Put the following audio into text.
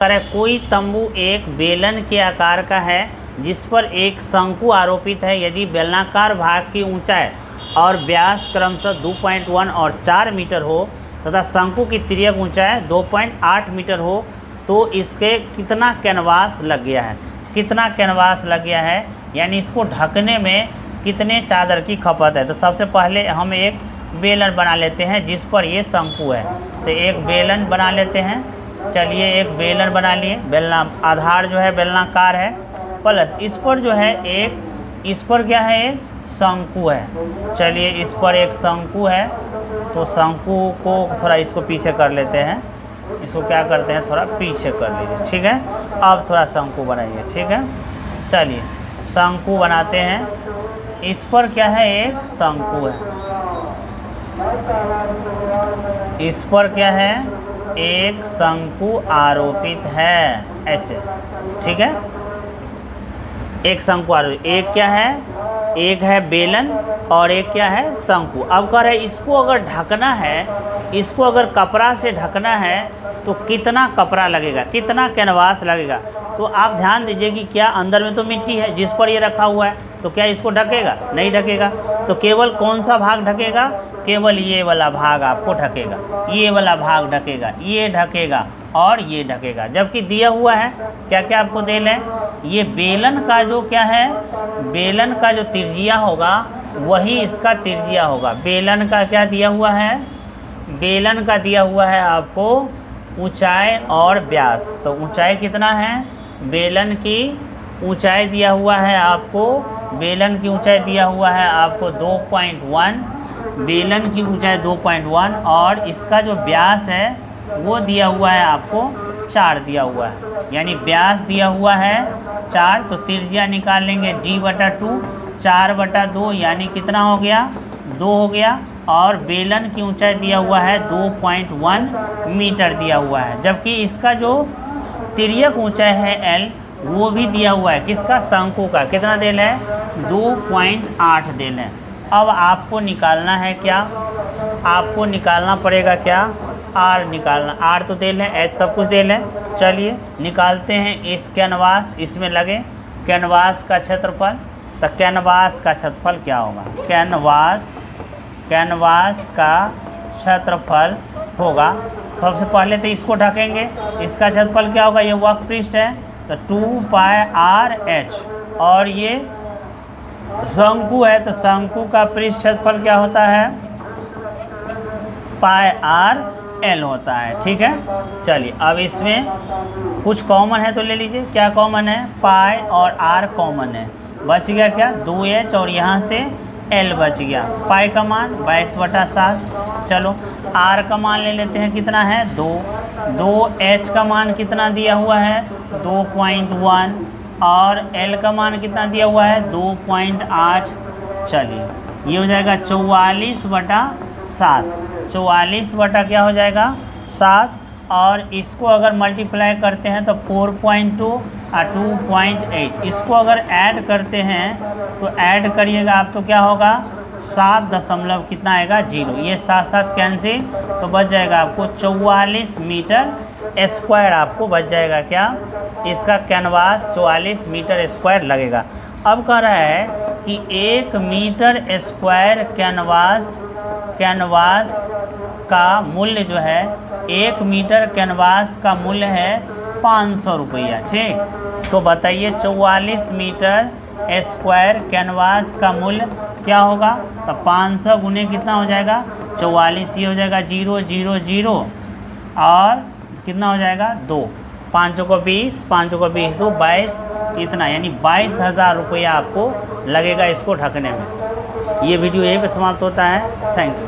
कोई तंबू एक बेलन के आकार का है जिस पर एक शंकु आरोपित है। यदि बेलनाकार भाग की ऊंचाई और व्यास क्रमशः 2.1 और 4 मीटर हो तथा शंकु की तिर्यक ऊंचाई 2.8 मीटर हो तो इसके कितना कैनवास लग गया है। कितना कैनवास लग गया है यानी इसको ढकने में कितने चादर की खपत है। तो सबसे पहले हम एक बेलन बना लेते हैं जिस पर ये शंकु है। तो एक बेलन बना लेते हैं। चलिए एक बेलन बना लिए। बेलना आधार जो है बेलनाकार है प्लस इस पर जो है एक इस पर क्या है एक शंकु है। चलिए इस पर एक शंकु है तो शंकु को थोड़ा इसको पीछे कर लेते हैं। इसको क्या करते हैं थोड़ा पीछे कर लीजिए, ठीक है। अब थोड़ा शंकु बनाइए, ठीक है। चलिए शंकु बनाते हैं। इस पर क्या है एक शंकु है, इस पर क्या है एक शंकु आरोपित है, ऐसे, ठीक है। एक शंकु आरोपित, एक क्या है एक है बेलन और एक क्या है शंकु। अब कह रहे इसको अगर ढकना है, इसको अगर कपड़ा से ढकना है तो कितना कपड़ा लगेगा, कितना कैनवास लगेगा। तो आप ध्यान दीजिए कि क्या अंदर में तो मिट्टी है जिस पर ये रखा हुआ है, तो क्या इसको ढकेगा, नहीं ढकेगा। तो केवल कौन सा भाग ढकेगा, केवल ये वाला भाग आपको ढकेगा, ये वाला भाग ढकेगा, ये ढकेगा और ये ढकेगा। जबकि दिया हुआ है क्या क्या आपको दे लें, ये बेलन का जो क्या है, बेलन का जो त्रिज्या होगा वही इसका त्रिज्या होगा। बेलन का क्या दिया हुआ है, बेलन का दिया हुआ है आपको ऊंचाई और व्यास। तो ऊंचाई कितना है, बेलन की ऊंचाई दिया हुआ है आपको, बेलन की ऊंचाई दिया हुआ है आपको 2.1, बेलन की ऊंचाई 2.1 और इसका जो व्यास है वो दिया हुआ है आपको 4 दिया हुआ है। यानी व्यास दिया हुआ है 4 तो त्रिज्या निकाल लेंगे d/2, 4/2 यानी कितना हो गया 2 हो गया। और बेलन की ऊंचाई दिया हुआ है 2.1 मीटर दिया हुआ है। जबकि इसका जो तिर्यक ऊंचाई है L वो भी दिया हुआ है, किसका, शंकु का। कितना दे लें 2.8 दे लें। अब आपको निकालना है क्या, आपको निकालना पड़ेगा क्या, R निकालना। R तो दे लें, H सब कुछ दे लें। चलिए निकालते हैं इस कैनवास, इसमें लगे कैनवास का क्षेत्रफल। तो कैनवास का क्षेत्रफल क्या होगा, कैनवास का क्षेत्रफल होगा। सबसे पहले तो इसको ढकेंगे, इसका क्षेत्रफल क्या होगा, ये वक्र पृष्ठ है तो 2πRh और ये शंकु है तो शंकु का पृष्ठ क्षेत्रफल क्या होता है πRl होता है, ठीक है। चलिए अब इसमें कुछ कॉमन है तो ले लीजिए। क्या कॉमन है, पाई और R कॉमन है, बच गया क्या 2h और यहाँ से L बच गया। पाई का मान 22/7। चलो R का मान ले लेते हैं, कितना है 2 H का मान कितना दिया हुआ है 2.1 और L का मान कितना दिया हुआ है 2.8। चलिए ये हो जाएगा 44/7, 44 बटा क्या हो जाएगा 7 और इसको अगर मल्टीप्लाई करते हैं तो 4.2 और 2.8। इसको अगर ऐड करते हैं तो ऐड करिएगा आप तो क्या होगा 7 दशमलव कितना आएगा 0। ये 7 कैंसिल तो बच जाएगा आपको 44 मीटर स्क्वायर आपको बच जाएगा क्या, इसका कैनवास 44 मीटर स्क्वायर लगेगा। अब कह रहा है कि 1 मीटर स्क्वायर कैनवास का मूल्य जो है 1 मीटर कैनवास का मूल्य है 500 रुपया, ठीक। तो बताइए 44 मीटर स्क्वायर कैनवास का मूल्य क्या होगा, तो 500 गुने कितना हो जाएगा 44, ये हो जाएगा 0 0 0 और कितना हो जाएगा 2, 5 को 20, 5 को 20 2 22, इतना यानी 22,000 रुपया आपको लगेगा इसको ढकने में। ये वीडियो यहीं पे समाप्त होता है। Thank you.